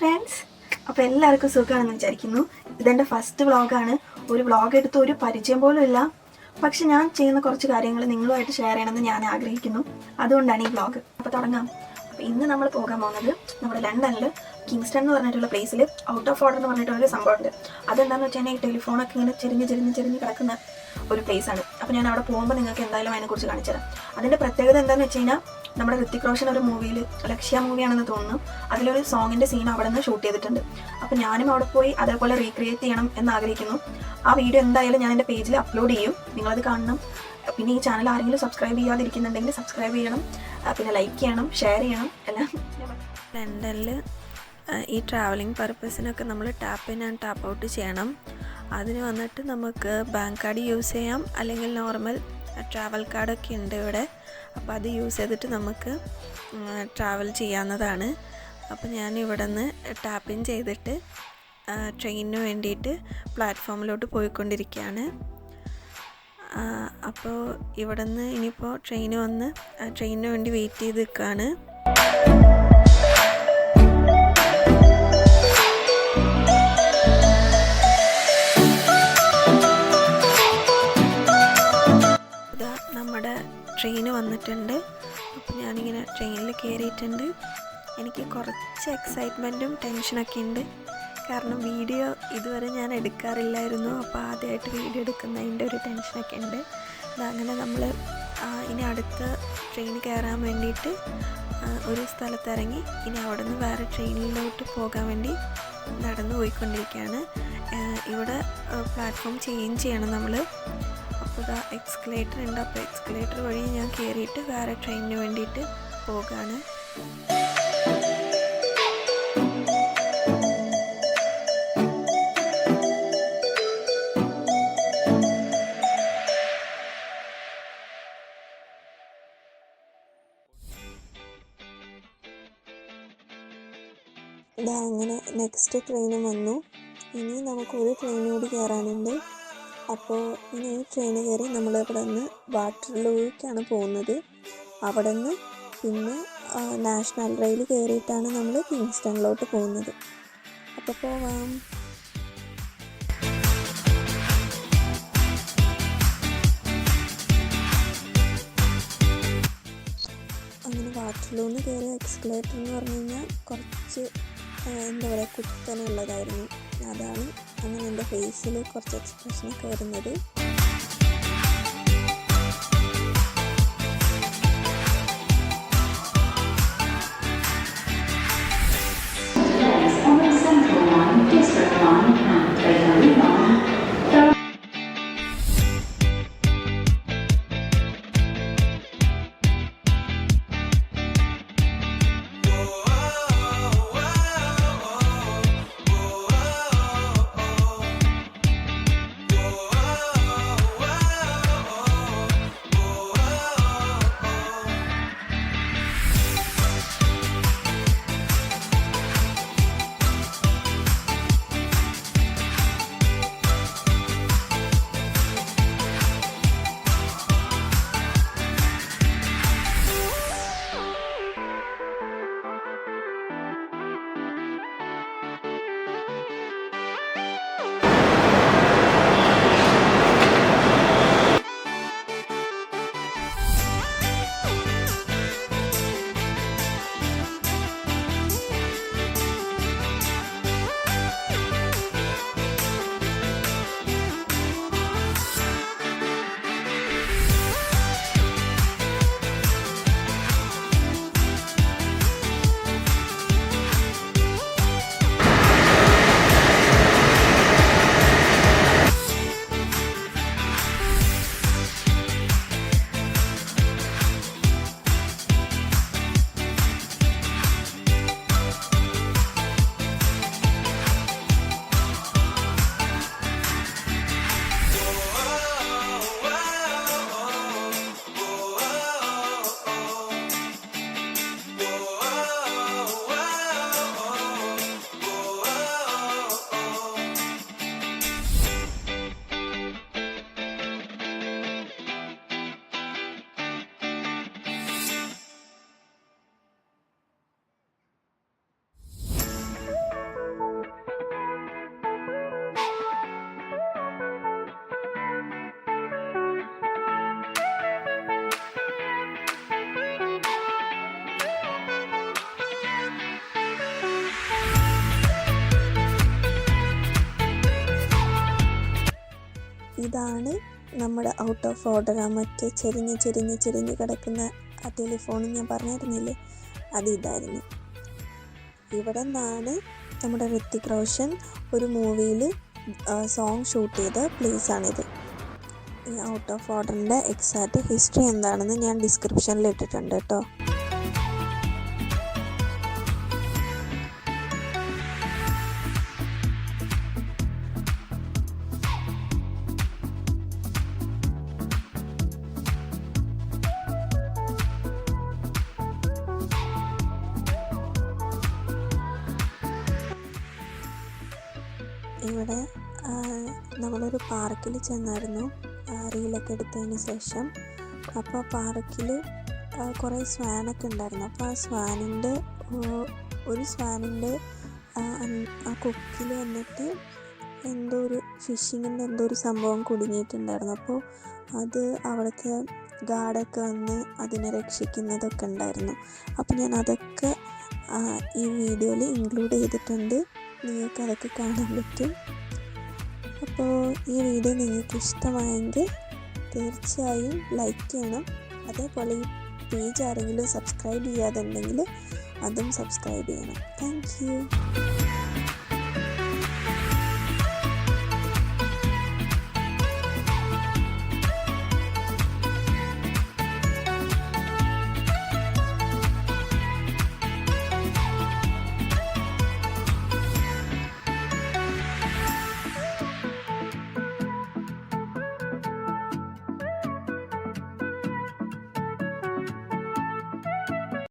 Friends, അപ്പോൾ എല്ലാവർക്കും സുഖമാണെന്ന് വിചാരിക്കുന്നു. ഇതെൻ്റെ ഫസ്റ്റ് വ്ളോഗാണ്. ഒരു വ്ളോഗ് എടുത്ത് ഒരു പരിചയം പോലും ഇല്ല. പക്ഷെ ഞാൻ ചെയ്യുന്ന കുറച്ച് കാര്യങ്ങൾ നിങ്ങളുമായിട്ട് ഷെയർ ചെയ്യണമെന്ന് ഞാൻ ആഗ്രഹിക്കുന്നു. അതുകൊണ്ടാണ് ഈ വ്ളോഗ്. അപ്പോൾ തുടങ്ങാം. അപ്പോൾ ഇന്ന് നമ്മൾ പോകാൻ പോകുന്നത് നമ്മുടെ ലണ്ടനിൽ കിങ്സ്റ്റൺ എന്ന് പറഞ്ഞിട്ടുള്ള പ്ലേസിൽ ഔട്ട് ഓഫ് ഓർഡർ എന്ന് പറഞ്ഞിട്ടുള്ളൊരു സംഭവമുണ്ട്. അതെന്താണെന്ന് വെച്ച് കഴിഞ്ഞാൽ ഈ ടെലിഫോണൊക്കെ ഇങ്ങനെ ചെരിഞ്ഞ് കിടക്കുന്ന ഒരു പ്ലേസാണ്. അപ്പോൾ ഞാൻ അവിടെ പോകുമ്പോൾ നിങ്ങൾക്ക് എന്തായാലും അതിനെക്കുറിച്ച് കാണിച്ചു തരാം. അതിൻ്റെ പ്രത്യേകത എന്താണെന്ന് വെച്ച് കഴിഞ്ഞാൽ നമ്മുടെ ഋത്തിക് റോഷൻ ഒരു മൂവിയിൽ, ലക്ഷ്യ മൂവിയാണെന്ന് തോന്നുന്നു, അതിലൊരു സോങ്ങിൻ്റെ സീൻ അവിടെ നിന്ന് ഷൂട്ട് ചെയ്തിട്ടുണ്ട്. അപ്പോൾ ഞാനും അവിടെ പോയി അതേപോലെ റീക്രിയേറ്റ് ചെയ്യണം എന്ന് ആഗ്രഹിക്കുന്നു. ആ വീഡിയോ എന്തായാലും ഞാൻ എൻ്റെ പേജിൽ അപ്ലോഡ് ചെയ്യും, നിങ്ങളത് കാണണം. പിന്നെ ഈ ചാനൽ ആരെങ്കിലും സബ്സ്ക്രൈബ് ചെയ്യാതിരിക്കുന്നുണ്ടെങ്കിൽ സബ്സ്ക്രൈബ് ചെയ്യണം, പിന്നെ ലൈക്ക് ചെയ്യണം, ഷെയർ ചെയ്യണം എല്ലാം. ലണ്ടനിൽ ഈ ട്രാവലിംഗ് പർപ്പസിനൊക്കെ നമ്മൾ tap in and tap out ചെയ്യണം. അതിന് വന്നിട്ട് നമുക്ക് ബാങ്ക് കാർഡ് യൂസ് ചെയ്യാം, അല്ലെങ്കിൽ നോർമൽ ട്രാവൽ കാർഡൊക്കെ ഉണ്ട് ഇവിടെ. അപ്പോൾ അത് യൂസ് ചെയ്തിട്ട് നമുക്ക് ട്രാവൽ ചെയ്യാവുന്നതാണ്. അപ്പോൾ ഞാൻ ഇവിടെ നിന്ന് ടാപ്പ് ഇൻ ചെയ്തിട്ട് ട്രെയിനിന് വേണ്ടിയിട്ട് പ്ലാറ്റ്ഫോമിലോട്ട് പോയിക്കൊണ്ടിരിക്കുകയാണ്. അപ്പോൾ ഇവിടെ നിന്ന് ഇനിയിപ്പോൾ ട്രെയിനിന് വേണ്ടി വെയിറ്റ് ചെയ്ത് നിൽക്കുകയാണ്. നമ്മുടെ ട്രെയിൻ വന്നിട്ടുണ്ട്. അപ്പോൾ ഞാനിങ്ങനെ ട്രെയിനിൽ കയറിയിട്ടുണ്ട്. എനിക്ക് കുറച്ച് എക്സൈറ്റ്മെൻറ്റും ടെൻഷനൊക്കെ ഉണ്ട്. കാരണം വീഡിയോ ഇതുവരെ ഞാൻ എടുക്കാറില്ലായിരുന്നു. അപ്പോൾ ആദ്യമായിട്ട് വീഡിയോ എടുക്കുന്നതിൻ്റെ ഒരു ടെൻഷനൊക്കെ ഉണ്ട്. അതങ്ങനെ നമ്മൾ ഇനി അടുത്ത ട്രെയിൻ കയറാൻ വേണ്ടിയിട്ട് ഒരു സ്ഥലത്തിറങ്ങി ഇനി അവിടെ നിന്ന് വേറെ ട്രെയിനിലോട്ട് പോകാൻ വേണ്ടി നടന്നു പോയിക്കൊണ്ടിരിക്കുകയാണ്. ഇവിടെ പ്ലാറ്റ്ഫോം ചേഞ്ച് ചെയ്യണം നമ്മൾ. അപ്പോൾ ഇതാ എക്സ്കലേറ്റർ ഉണ്ട്. അപ്പോൾ എക്സ്കലേറ്റർ വഴി ഞാൻ കയറിയിട്ട് വേറെ ട്രെയിനിന് വേണ്ടിയിട്ട് പോകാണ്. ഇതാ അങ്ങനെ നെക്സ്റ്റ് ട്രെയിനും വന്നു. ഇനി നമുക്കൊരു ട്രെയിൻ കൂടി കയറാനുണ്ട്. അപ്പോൾ ഇനി ഈ ട്രെയിൻ കയറി നമ്മൾ ഇവിടെ നിന്ന് വാട്ടർലൂക്കാണ് പോകുന്നത്. അവിടെ നിന്ന് പിന്നെ നാഷണൽ റെയിൽ കയറിയിട്ടാണ് നമ്മൾ കിങ്സ്റ്റണിലോട്ട് പോകുന്നത്. അപ്പോൾ പോകാം. അങ്ങനെ വാട്ടർലൂന്ന് കയറിയ എക്സ്കലേറ്റർ എന്ന് പറഞ്ഞു കഴിഞ്ഞാൽ കുറച്ച് എന്താ പറയുക, കുത്തനുള്ളതായിരുന്നു. അതാണ് അങ്ങനെ എൻ്റെ ഫേസിൽ കുറച്ച് എക്സ്പ്രഷനൊക്കെ വരുന്നത്. ഇതാണ് നമ്മുടെ ഔട്ട് ഓഫ് ഓർഡർ, ആ മറ്റേ ചെരിഞ്ഞ് കിടക്കുന്ന ആ ടെലിഫോൺ ഞാൻ പറഞ്ഞിരുന്നില്ലേ, അതിതായിരുന്നു. ഇവിടെ നിന്നാണ് നമ്മുടെ ഋത്തിക് റോഷൻ ഒരു മൂവിയിൽ സോങ് ഷൂട്ട് ചെയ്ത പ്ലേസാണിത്. ഈ ഔട്ട് ഓഫ് ഓർഡറിൻ്റെ എക്സാക്റ്റ് ഹിസ്റ്ററി എന്താണെന്ന് ഞാൻ ഡിസ്ക്രിപ്ഷനിൽ ഇട്ടിട്ടുണ്ട് കേട്ടോ. ഇവിടെ നമ്മളൊരു പാർക്കിൽ ചെന്നായിരുന്നു റീലൊക്കെ എടുത്തതിന് ശേഷം. അപ്പോൾ ആ പാർക്കിൽ കുറേ സ്വാനൊക്കെ ഉണ്ടായിരുന്നു. അപ്പോൾ ആ സ്വാനിൻ്റെ ആ കൊക്കിൽ വന്നിട്ട് എന്തോ ഒരു ഫിഷിങ്ങിൻ്റെ എന്തോ ഒരു സംഭവം കുടുങ്ങിയിട്ടുണ്ടായിരുന്നു. അപ്പോൾ അത് അവിടുത്തെ ഗാർഡൊക്കെ വന്ന് അതിനെ രക്ഷിക്കുന്നതൊക്കെ ഉണ്ടായിരുന്നു. അപ്പോൾ ഞാൻ അതൊക്കെ ഈ വീഡിയോയിൽ ഇൻക്ലൂഡ് ചെയ്തിട്ടുണ്ട്, നിങ്ങൾക്ക് അതൊക്കെ കാണാൻ പറ്റും. അപ്പോൾ ഈ വീഡിയോ നിങ്ങൾക്ക് ഇഷ്ടമായെങ്കിൽ തീർച്ചയായും ലൈക്ക് ചെയ്യണം. അതേപോലെ ഈ പേജ് ആരെങ്കിലും സബ്സ്ക്രൈബ് ചെയ്യാതുണ്ടെങ്കിൽ അതും സബ്സ്ക്രൈബ് ചെയ്യണം. Thank you.